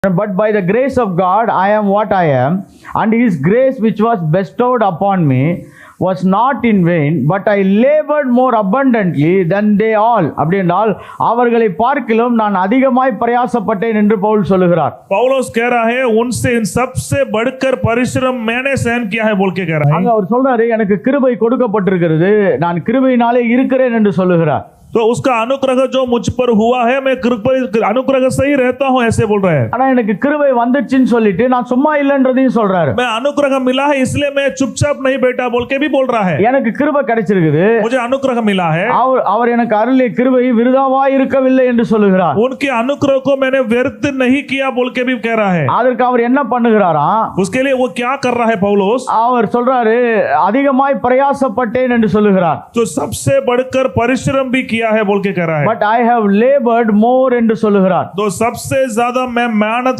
But by the grace of God, I am what I am, and His grace which was bestowed upon me was not in vain, but I labored more abundantly than they all. அப்படின்றால் அவர்களை பார்க்கிலும் நான் அதிகமாய் பிரயாசப்பட்டேன் என்று பவுல் சொல்லுகிறார். पौलुस कह रहा है उनसे इन सबसे बढ़कर परिश्रम मैंने सहन किया है बोल के कह रहा है. அங்க அவர் சொல்றாரு எனக்கு கிருபை கொடுக்கப்பட்டிருக்கிறது, நான் கிருபையினாலே இருக்கிறேன் என்று சொல்லுகிறார். तो उसका अनुग्रह जो मुझ पर हुआ है, मैं अनुग्रह से ही रहता हूं, ऐसे बोल रहे हैं. ஆனா எனக்கு கிருபை வந்துச்சுன்னு சொல்லிட்டு நான் சும்மா இல்லன்றதையும் சொல்றாரு. मैं अनुग्रह मिला है इसलिए मैं चुपचाप नहीं बैठा बोल के भी बोल रहा है. எனக்கு கிருபை கிடைச்சிருக்குது, मुझे अनुग्रह मिला है. அவர் எனக்கு அருளிய கிருபை விருதாவாய் இருக்கவில்லை என்று சொல்லுகிறார். उनके अनुग्रह को मैंने व्यर्थ नहीं किया बोल के भी कह रहा है. அதற்கு அவர் என்ன பண்ணுகிறாராம்? उसके लिए वो क्या कर रहा है पौलुस? அவர் சொல்றாரு அதிகமாய் பிரயாசப்பட்டேன் என்று சொல்லுகிறார். तो सबसे बढ़कर परिश्रम भी किया है बोल के कह रहा है. But I have labored more என்று சொல்லுகிறார். तो सबसे ज्यादा मैं मेहनत